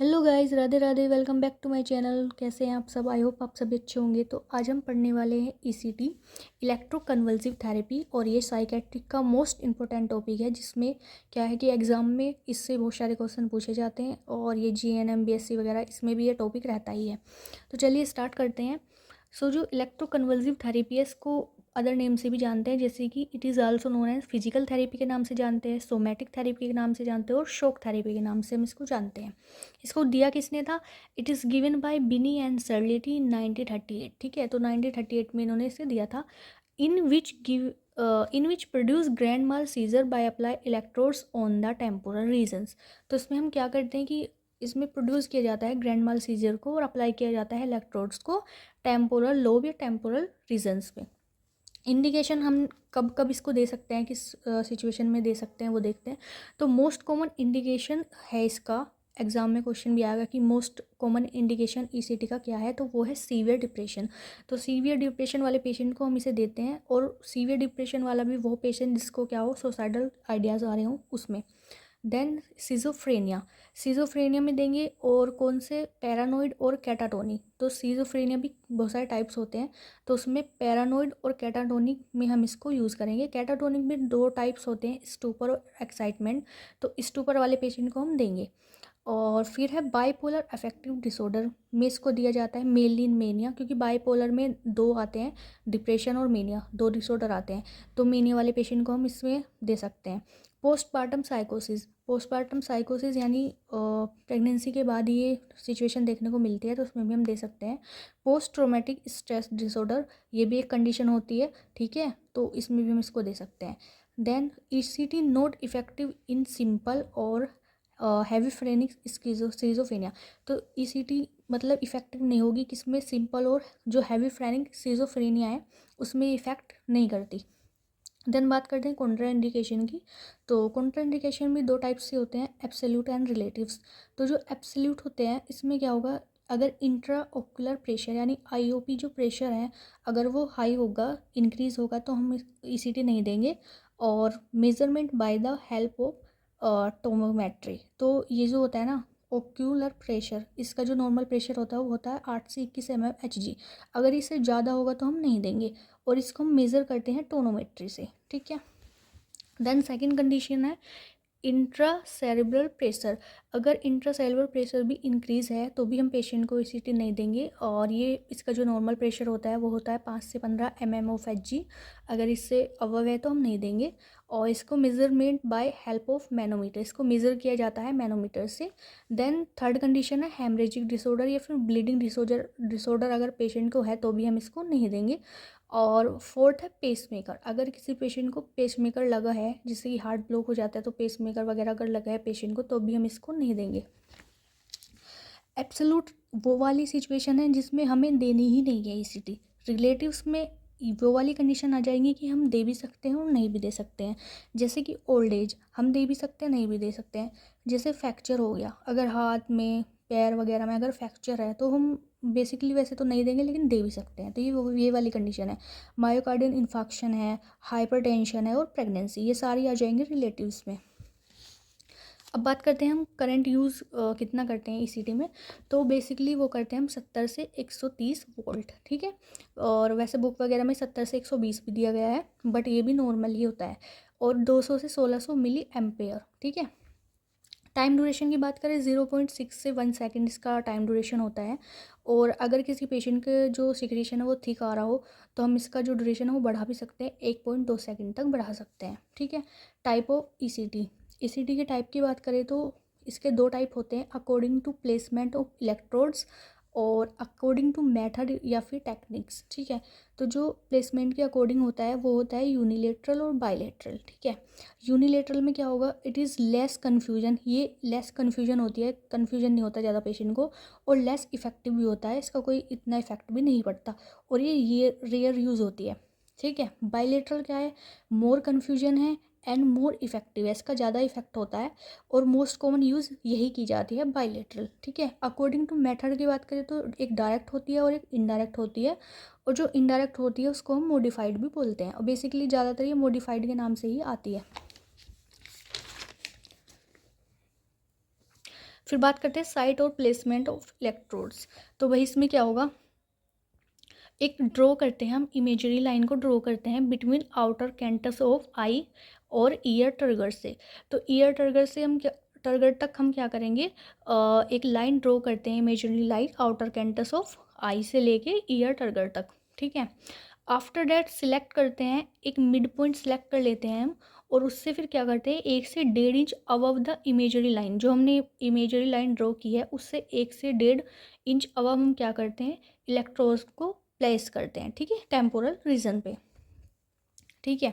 Hello guys, Radhe Radhe. Welcome back to my channel. कैसे हैं आप सब? आई होप आप सभी अच्छे होंगे। तो आज हम पढ़ने वाले हैं ईसीटी, इलेक्ट्रोकन्वल्सिव थेरेपी। और ये साइकेट्रिक का मोस्ट इंपॉर्टेंट टॉपिक है, जिसमें क्या है कि एग्जाम में इससे बहुत सारे क्वेश्चन पूछे जाते हैं। और ये जीएनएम बीएससी वगैरह इसमें भी ये टॉपिक रहता ही है। तो चलिए स्टार्ट करते हैं। जो इलेक्ट्रोकन्वल्सिव थेरेपी है, इसको अदर नेम से भी जानते हैं, जैसे कि it is also known as physical therapy के नाम से जानते हैं, सोमैटिक थेरेपी के नाम से जानते हैं, और शॉक थेरेपी के नाम से हम इसको जानते हैं। इसको दिया किसने था? It is given by Binny and सर्लेटी इन 1938। ठीक है, तो 1938 में इन्होंने इसे दिया था। In which produce grand mal seizure by apply electrodes on the temporal regions. तो इसमें हम क्या करते हैं कि इसमें प्रोड्यूस किया जाता है ग्रैंड माल सीजर को, और अप्लाई किया जाता है इलेक्ट्रोड्स को टेम्पोरल लोब या टेम्पोरल रीजन्स पे। इंडिकेशन हम कब कब इसको दे सकते हैं, किस सिचुएशन में दे सकते हैं, वो देखते हैं। तो मोस्ट कॉमन इंडिकेशन है इसका, एग्जाम में क्वेश्चन भी आएगा कि मोस्ट कॉमन इंडिकेशन ईसीटी का क्या है, तो वो है सीवियर डिप्रेशन। तो सीवियर डिप्रेशन वाले पेशेंट को हम इसे देते हैं। और सीवियर डिप्रेशन वाला भी वो पेशेंट जिसको क्या हो, सुसाइडल आइडियाज़ आ रहे हो उसमें। देन सिजोफ्रेनिया में देंगे। और कौन से? पैरानोइड और कैटाटोनिक। तो सिजोफ्रेनिया भी बहुत सारे टाइप्स होते हैं, तो उसमें पैरानोइड और कैटाटोनिक में हम इसको यूज़ करेंगे। कैटाटोनिक में दो टाइप्स होते हैं, स्टूपर और एक्साइटमेंट। तो स्टूपर वाले पेशेंट को हम देंगे। और फिर है बाइपोलर अफेक्टिव डिसऑर्डर में इसको दिया जाता है मेलिन मेनिया, क्योंकि बाइपोलर में दो आते हैं, डिप्रेशन और मेनिया, दो डिसऑर्डर आते हैं। तो मेनिया वाले पेशेंट को हम इसमें दे सकते हैं। पोस्टपार्टम साइकोसिस यानी प्रेगनेंसी के बाद ये सिचुएशन देखने को मिलती है, तो उसमें भी हम दे सकते हैं। पोस्ट ट्रोमेटिक स्ट्रेस डिसऑर्डर, ये भी एक कंडीशन होती है, ठीक है, तो इसमें भी हम इसको दे सकते हैं। Then ECT not effective in simple और हैवी फ्रेनिक स्किज़ोफ्रेनिया। तो ईसीटी मतलब इफेक्टिव नहीं होगी किसमें? सिंपल और जो हैवी फ्रेनिक स्किज़ोफ्रेनिया है उसमें इफेक्ट नहीं करती। देन बात करते हैं कॉन्ट्रा इंडिकेशन की। तो कॉन्ट्रा इंडिकेशन भी दो टाइप से होते हैं, एब्सोल्यूट एंड रिलेटिव्स। तो जो एब्सोल्यूट होते हैं इसमें क्या होगा, अगर इंट्रा ओकुलर प्रेशर यानी आईओपी जो प्रेशर है अगर वो हाई होगा, इंक्रीज होगा, तो हम ईसीटी नहीं देंगे। और measurement by the help of tonometry. तो ये जो होता है ना ओक्यूलर प्रेशर, इसका जो नॉर्मल प्रेशर होता है वो होता है 8 से 21 mmHg। अगर इससे ज़्यादा होगा तो हम नहीं देंगे, और इसको हम मेज़र करते हैं टोनोमेट्री से, ठीक है। देन सेकंड कंडीशन है इंट्रा सेरेब्रल प्रेशर। अगर इंट्रा सेरेब्रल प्रेशर भी इंक्रीज़ है तो भी हम पेशेंट को ईसीटी नहीं देंगे। और ये इसका जो नॉर्मल प्रेशर होता है वो होता है 5 से 15 mmHg। अगर इससे अबव है तो हम नहीं देंगे। और इसको measurement by help of manometer, इसको मेज़र किया जाता है मैनोमीटर से। देन थर्ड कंडीशन है हेमरेजिक डिसऑर्डर या फिर ब्लीडिंग डिसऑर्डर अगर पेशेंट को है तो भी हम इसको नहीं देंगे। और फोर्थ है पेसमेकर। अगर किसी पेशेंट को पेसमेकर लगा है, जिससे कि हार्ट ब्लॉक हो जाता है, तो पेसमेकर वगैरह अगर लगा है पेशेंट को तो भी हम इसको नहीं देंगे। एब्सोल्यूट वो वाली सिचुएशन है जिसमें हमें देनी ही नहीं है ईसीटी। रिलेटिव्स में वो वाली कंडीशन आ जाएंगी कि हम दे भी सकते हैं और नहीं भी दे सकते हैं। जैसे कि ओल्ड एज, हम दे भी सकते हैं नहीं भी दे सकते हैं। जैसे फ्रैक्चर हो गया, अगर हाथ में पैर वगैरह में अगर फ्रैक्चर है तो हम बेसिकली वैसे तो नहीं देंगे लेकिन दे भी सकते हैं। तो ये वाली कंडीशन है। मायोकार्डियल इन्फाक्शन है, हाइपरटेंशन है और प्रेगनेंसी, ये सारी आ जाएंगे रिलेटिव्स में। अब बात करते हैं हम करंट यूज़ कितना करते हैं ईसीटी में। तो बेसिकली वो करते हैं हम 70 से 130 वोल्ट, ठीक है। और वैसे बुक वगैरह में 70 से 120 भी दिया गया है, बट ये भी नॉर्मल ही होता है। और 200 से 1600 मिली एम्पेयर, ठीक है। टाइम ड्यूरेशन की बात करें 0.6 से 1 सेकेंड इसका टाइम ड्यूरेशन होता है। और अगर किसी पेशेंट के जो सिक्रेशन है वो थिक आ रहा हो तो हम इसका जो ड्यूरेशन है वो बढ़ा भी सकते हैं, 1.2 सेकेंड तक बढ़ा सकते हैं, ठीक है। Type of ECT. ईसीटी के टाइप की बात करें तो इसके दो टाइप होते हैं, according to placement of electrodes और अकॉर्डिंग टू मेथड या फिर टेक्निक्स, ठीक है। तो जो प्लेसमेंट के अकॉर्डिंग होता है वो होता है यूनिलेटरल और बायलेटरल, ठीक है। यूनिलेटरल में क्या होगा, इट इज़ लेस कन्फ्यूजन, ये लेस कन्फ्यूजन होती है, कन्फ्यूजन नहीं होता ज़्यादा पेशेंट को, और लेस इफेक्टिव भी होता है, इसका कोई इतना इफेक्ट भी नहीं पड़ता, और ये रेयर यूज़ होती है, ठीक है। बायलेटरल क्या है, मोर कन्फ्यूजन है एंड मोर इफेक्टिव है, इसका ज़्यादा इफेक्ट होता है, और मोस्ट कॉमन यूज़ यही की जाती है बायलेटरल, ठीक है। अकॉर्डिंग टू मेथड की बात करें तो एक डायरेक्ट होती है और एक इनडायरेक्ट होती है, और जो इनडायरेक्ट होती है उसको हम मॉडिफाइड भी बोलते हैं, और बेसिकली ज़्यादातर ये मॉडिफाइड के नाम से ही आती है। फिर बात करते हैं साइट और प्लेसमेंट ऑफ इलेक्ट्रोड्स। तो भाई इसमें क्या होगा, एक ड्रॉ करते हैं हम, इमेजरी लाइन को ड्रॉ करते हैं बिटवीन आउटर कैंटस ऑफ आई और ईयर ट्रिगर से। तो ईयर ट्रिगर से हम क्या, ट्रिगर तक हम क्या करेंगे, एक लाइन ड्रॉ करते हैं, इमेजरी लाइन आउटर कैंटस ऑफ आई से लेके ईयर ट्रिगर तक, ठीक है। आफ्टर डैट सिलेक्ट करते हैं, एक मिड पॉइंट सिलेक्ट कर लेते हैं हम, और उससे फिर क्या करते हैं, 1 से 1.5 inch above the imagery line, जो हमने इमेजरी लाइन ड्रॉ की है उससे 1 से 1.5 इंच अबव हम क्या करते हैं, इलेक्ट्रोड्स को प्लेस करते हैं, ठीक है, टेम्पोरल रीजन पे, ठीक है।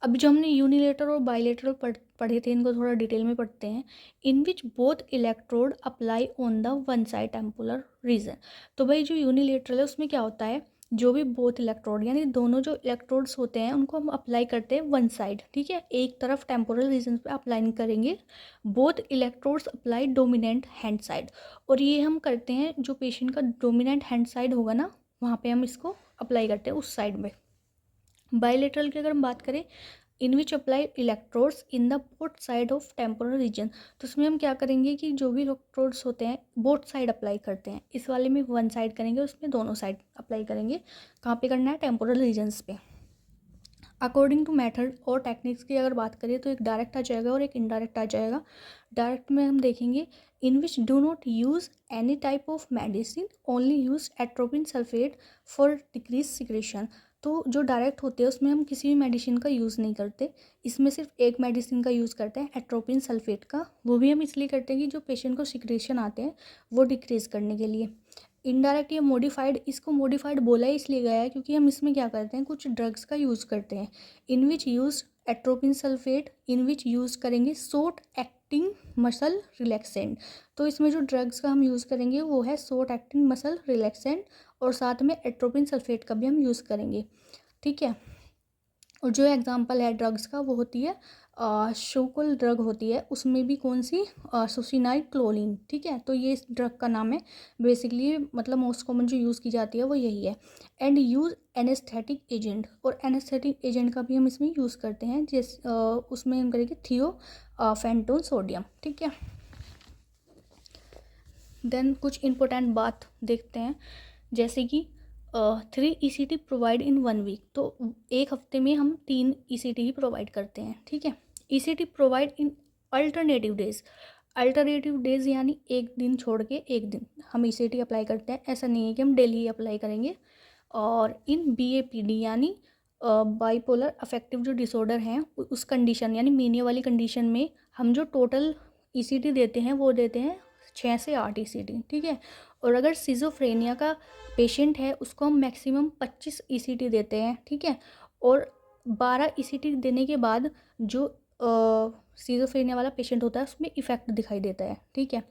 अभी जो हमने यूनिलेटरल और बाइलेटरल पढ़े थे, इनको थोड़ा डिटेल में पढ़ते हैं। In which both electrode apply on the one side temporal region. तो भाई जो यूनिलेटरल है उसमें क्या होता है, जो भी बोथ इलेक्ट्रोड यानी दोनों जो इलेक्ट्रोड्स होते हैं उनको हम अप्लाई करते हैं वन साइड, ठीक है, एक तरफ टेम्पोरल रीजन पे अप्लाई करेंगे। Both electrodes apply dominant hand side, और ये हम करते हैं जो पेशेंट का डोमिनेंट हैंड साइड होगा ना, वहाँ पे हम इसको अप्लाई करते हैं उस साइड में। बायलेटरल की अगर हम बात करें, in which apply electrodes in the both side of temporal region. तो उसमें हम क्या करेंगे कि जो भी इलेक्ट्रोड्स होते हैं बोथ साइड अप्लाई करते हैं, इस वाले में वन साइड करेंगे, उसमें दोनों साइड अप्लाई करेंगे। कहाँ पे करना है, टेम्पोरल रीजन्स पे। अकॉर्डिंग टू मेथड और टेक्निक्स की अगर बात करें तो एक डायरेक्ट आ जाएगा और एक इनडायरेक्ट आ जाएगा। डायरेक्ट में हम देखेंगे, in which do not use any type of medicine, only use atropine sulphate for decrease secretion. तो जो डायरेक्ट होते हैं उसमें हम किसी भी मेडिसिन का यूज़ नहीं करते, इसमें सिर्फ एक मेडिसिन का यूज़ करते हैं, एट्रोपिन सल्फेट का। वो भी हम इसलिए करते हैं कि जो पेशेंट को सिक्रेशन आते हैं वो डिक्रीज करने के लिए। इनडायरेक्ट या मॉडिफाइड, इसको मॉडिफाइड बोला ही इसलिए गया है क्योंकि हम इसमें क्या करते हैं, कुछ ड्रग्स का यूज़ करते हैं। In which use atropine sulphate, in which use करेंगे शॉर्ट एक्टिंग मसल रिलैक्सेंट। तो इसमें जो ड्रग्स का हम यूज़ करेंगे वो है शॉर्ट एक्टिंग मसल रिलैक्सेंट, और साथ में एट्रोपिन सल्फेट का भी हम यूज़ करेंगे, ठीक है। और जो एग्जांपल है ड्रग्स का वो होती है शोकुल ड्रग होती है, उसमें भी कौन सी, सुसिनाइड क्लोरीन, ठीक है। तो ये इस ड्रग का नाम है बेसिकली, मतलब मोस्ट कॉमन जो यूज़ की जाती है वो यही है। एंड यूज़ एनेस्थेटिक एजेंट, और एनेस्थेटिक एजेंट का भी हम इसमें यूज़ करते हैं, उसमें हम करेंगे थियो फेंटोन सोडियम, ठीक है। देन कुछ इंपॉर्टेंट बात देखते हैं, जैसे कि 3 ECT प्रोवाइड इन 1 वीक। तो एक हफ्ते में हम 3 ECT ही प्रोवाइड करते हैं, ठीक है। ECT provide in alternative days, alternative days यानी एक दिन छोड़ के एक दिन हम ECT अप्लाई करते हैं, ऐसा नहीं है कि हम डेली ही अप्लाई करेंगे। और इन BAPD यानी बाइपोलर अफेक्टिव जो डिसऑर्डर हैं उस कंडीशन यानी मीनिया वाली कंडीशन में हम जो टोटल ECT देते हैं वो देते हैं 6 से 8 ECT, ठीक है। और अगर सिजोफ्रेनिया का पेशेंट है उसको हम मैक्सिमम 25 ECT देते हैं, ठीक है। और 12 ECT देने के बाद जो सिजोफ्रेनिया वाला पेशेंट होता है उसमें इफ़ेक्ट दिखाई देता है, ठीक है।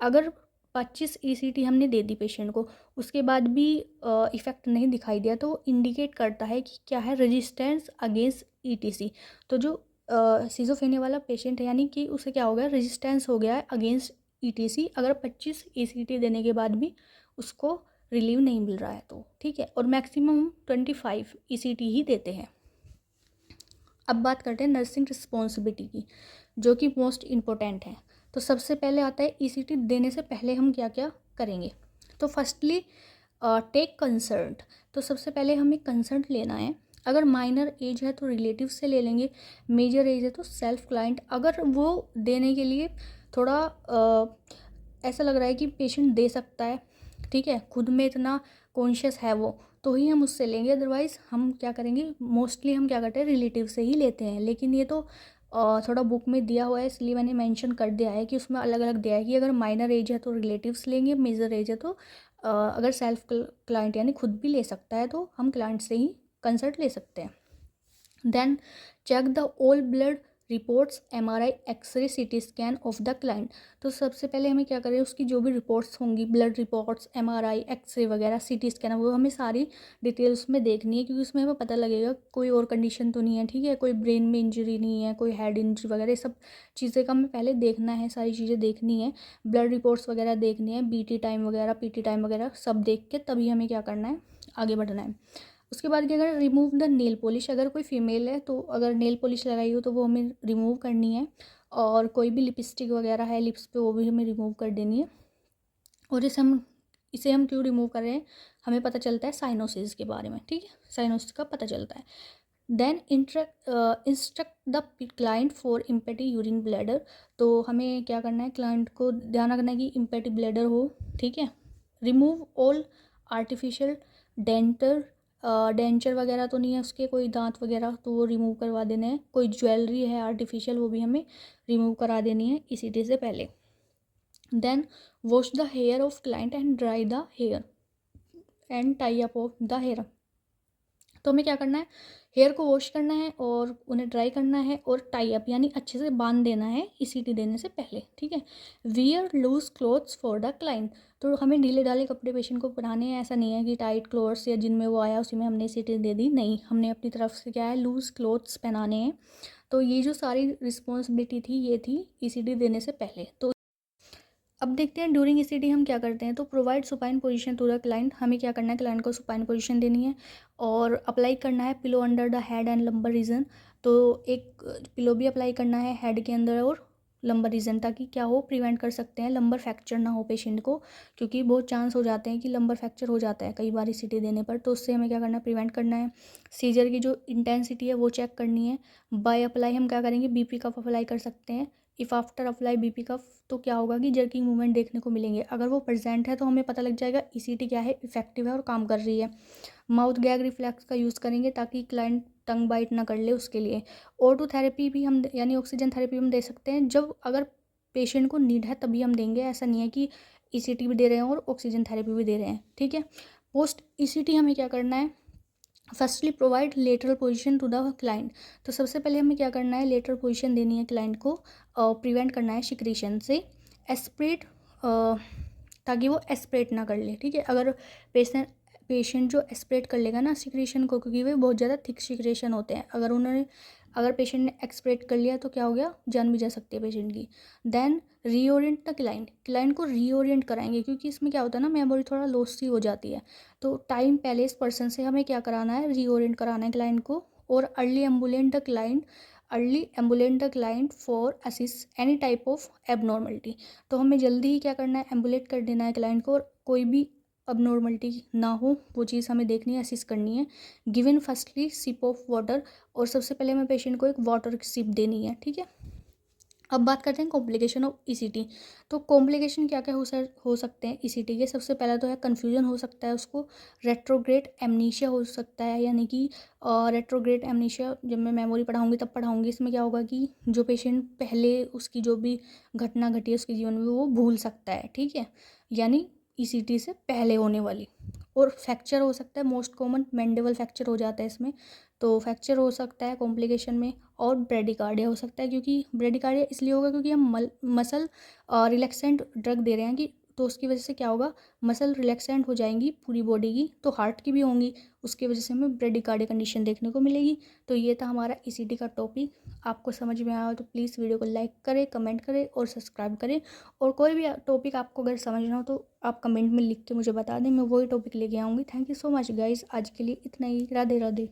अगर 25 ECT हमने दे दी पेशेंट को, उसके बाद भी इफ़ेक्ट नहीं दिखाई दिया, तो इंडिकेट करता है कि क्या है, रेजिस्टेंस अगेंस्ट ETC। तो जो सिजोफ्रेनिया वाला पेशेंट है यानी कि उसे क्या हो गया, रेजिस्टेंस हो गया है अगेंस्ट ETC, अगर 25 ECT देने के बाद भी उसको रिलीव नहीं मिल रहा है तो, ठीक है। और मैक्सिमम 25 ECT ही देते हैं। अब बात करते हैं नर्सिंग रिस्पॉन्सिबिलिटी की, जो कि मोस्ट इम्पोर्टेंट है। तो सबसे पहले आता है ECT देने से पहले हम क्या क्या करेंगे। तो फर्स्टली टेक कंसर्ट। तो सबसे पहले हमें कंसर्ट लेना है। अगर माइनर एज है तो रिलेटिव से ले लेंगे, मेजर एज है तो सेल्फ क्लाइंट। अगर वो देने के लिए थोड़ा ऐसा लग रहा है कि पेशेंट दे सकता है, ठीक है, खुद में इतना कॉन्शियस है वो, तो ही हम उससे लेंगे। अदरवाइज़ हम क्या करेंगे, मोस्टली हम क्या करते हैं, रिलेटिव से ही लेते हैं। लेकिन ये तो थोड़ा बुक में दिया हुआ है इसलिए मैंने मेंशन कर दिया है कि उसमें अलग अलग दिया है कि अगर माइनर एज है तो रिलेटिव्स लेंगे, मेजर एज है तो अगर सेल्फ क्लाइंट यानी खुद भी ले सकता है तो हम क्लाइंट से ही कंसल्ट ले सकते हैं। Then check the all blood reports, MRI, X-ray, CT scan of the client. तो सबसे पहले हमें क्या करें, उसकी जो भी रिपोर्ट्स होंगी, ब्लड रिपोर्ट्स, MRI, एक्सरे वगैरह, CT स्कैन, वो हमें सारी डिटेल्स में देखनी है, क्योंकि उसमें हमें पता लगेगा कोई और कंडीशन तो नहीं है, ठीक है, कोई ब्रेन में इंजरी नहीं है, कोई हेड इंजरी वगैरह, सब चीज़ें का हमें पहले देखना है, सारी चीज़ें देखनी है, ब्लड रिपोर्ट्स वगैरह देखनी है, BT टाइम वगैरह, PT टाइम वगैरह सब देख के तभी हमें क्या करना है, आगे बढ़ना है। उसके बाद कि अगर रिमूव द नेल पॉलिश, अगर कोई फीमेल है तो अगर नेल पॉलिश लगाई हो तो वो हमें रिमूव करनी है। और कोई भी लिपस्टिक वगैरह है लिप्स पे वो भी हमें रिमूव कर देनी है। और इसे हम क्यों रिमूव कर रहे हैं, हमें पता चलता है साइनोसिस के बारे में, ठीक है, साइनोसिस का पता चलता है। Then instruct the client for empty urine bladder. तो हमें क्या करना है, क्लाइंट को ध्यान रखना है कि इम्पेटी ब्लैडर हो, ठीक है। Remove all artificial denter, denture वगैरह तो नहीं है उसके, कोई दांत वगैरह तो वो रिमूव करवा देने हैं। कोई ज्वेलरी है आर्टिफिशियल वो भी हमें रिमूव करा देनी है ECT से पहले। Then wash the hair of client and dry the hair and tie up of the hair. तो हमें क्या करना है, हेयर को वॉश करना है और उन्हें ड्राई करना है और टाई अप यानी अच्छे से बांध देना है ECT देने से पहले, ठीक है। Wear loose clothes for the client. तो हमें ढीले ढाले कपड़े पेशेंट को पहनाने हैं, ऐसा नहीं है कि टाइट क्लोथ्स या जिनमें वो आया उसी में हमने ECT दे दी, नहीं, हमने अपनी तरफ से क्या है लूज क्लोथ्स पहनाने हैं। तो ये जो सारी रिस्पॉन्सिबिलिटी थी ये थी ECT देने से पहले। तो अब देखते हैं ड्यूरिंग ECT हम क्या करते हैं। तो provide supine position to the client, हमें क्या करना है, क्लाइंट को सुपाइन पोजीशन देनी है और अप्लाई करना है pillow under the head and lumbar region. तो एक पिलो भी अप्लाई करना है हेड के अंदर और लंबर रीजन, ताकि क्या हो, प्रिवेंट कर सकते हैं लंबर फ्रैक्चर ना हो पेशेंट को, क्योंकि बहुत चांस हो जाते हैं कि लंबर फ्रैक्चर हो जाता है कई बार ECT देने पर। तो उससे हमें क्या करना है, प्रिवेंट करना है। सीजर की जो इंटेंसिटी है वो चेक करनी है। बाय अप्लाई हम क्या करेंगे, BP कफ अप्लाई कर सकते हैं। इफ़ आफ्टर अप्लाई BP कफ तो क्या होगा कि जर्किंग मूवमेंट देखने को मिलेंगे, अगर वो प्रेजेंट है तो हमें पता लग जाएगा ECT क्या है, इफेक्टिव है और काम कर रही है। माउथ गैग रिफ्लेक्स का यूज़ करेंगे ताकि क्लाइंट टंग बाइट ना कर ले उसके लिए। O2 थेरेपी भी हम यानी ऑक्सीजन थेरेपी हम दे सकते हैं, जब अगर पेशेंट को नीड है तभी हम देंगे, ऐसा नहीं है कि ECT भी दे रहे हैं और ऑक्सीजन थेरेपी भी दे रहे हैं, ठीक है। पोस्ट ECT हमें क्या करना है, firstly provide lateral position to the client. तो सबसे पहले हमें क्या करना है, लेटरल पोजीशन देनी है क्लाइंट को, प्रिवेंट करना है सिक्रीशन से। एस्पिरेट, ताकि वो एस्पिरेट ना कर ले, ठीक है। अगर पेशेंट जो एस्पिरेट कर लेगा ना सिक्रीशन को, क्योंकि वे बहुत ज़्यादा थिक सिक्रीशन होते हैं, अगर पेशेंट ने एक्सपिरेट कर लिया तो क्या हो गया, जान भी जा सकती है पेशेंट की। देन रीओरिएंट द क्लाइंट को रीओरिएंट कराएंगे, क्योंकि इसमें क्या होता है ना, मेमोरी थोड़ा लॉस सी हो जाती है। तो टाइम पहले इस पर्सन से हमें क्या कराना है, रीओरिएंट कराना है क्लाइंट को। और early ambulant the client for assist any type of abnormality. तो हमें जल्दी ही क्या करना है, एम्बुलेट कर देना है क्लाइंट को, और कोई भी अबनॉर्मलिटी ना हो वो चीज़ हमें देखनी है, असिस्ट करनी है। Given firstly sip of water, और सबसे पहले हमें पेशेंट को एक वाटर की सिप देनी है, ठीक है। अब बात करते हैं कॉम्प्लिकेशन ऑफ ECT। तो कॉम्प्लिकेशन क्या क्या हो सकते हैं ECT के। सबसे पहला तो है कन्फ्यूजन हो सकता है उसको, रेट्रोग्रेड एमनीशिया हो सकता है, यानी कि रेट्रोग्रेड एमनीशिया जब मैं मेमोरी पढ़ाऊंगी तब पढ़ाऊंगी। इसमें क्या होगा कि जो पेशेंट पहले उसकी जो भी घटना घटी है उसके जीवन में वो भूल सकता है, ठीक है, यानी ECT से पहले होने वाली। और फ्रैक्चर हो सकता है, मोस्ट कॉमन मैंडिबल फ्रैक्चर हो जाता है इसमें, तो फ्रैक्चर हो सकता है कॉम्प्लिकेशन में। और ब्रेडिकार्डिया हो सकता है, क्योंकि ब्रेडिकार्डिया इसलिए होगा क्योंकि हम मसल रिलैक्सेंट ड्रग दे रहे हैं, कि तो उसकी वजह से क्या होगा, मसल रिलैक्सेंट हो जाएंगी पूरी बॉडी की, तो हार्ट की भी होंगी, उसकी वजह से हमें ब्रेडिकार्डिया कंडीशन देखने को मिलेगी। तो ये था हमारा ECT का टॉपिक। आपको समझ में आया हो तो प्लीज़ वीडियो को लाइक करें, कमेंट करें और सब्सक्राइब करें। और कोई भी टॉपिक आपको अगर समझना हो तो आप कमेंट में लिख के मुझे बता दें, मैं वही टॉपिक लेके आऊँगी। Thank you so much guys, आज के लिए इतना ही। राधे राधे।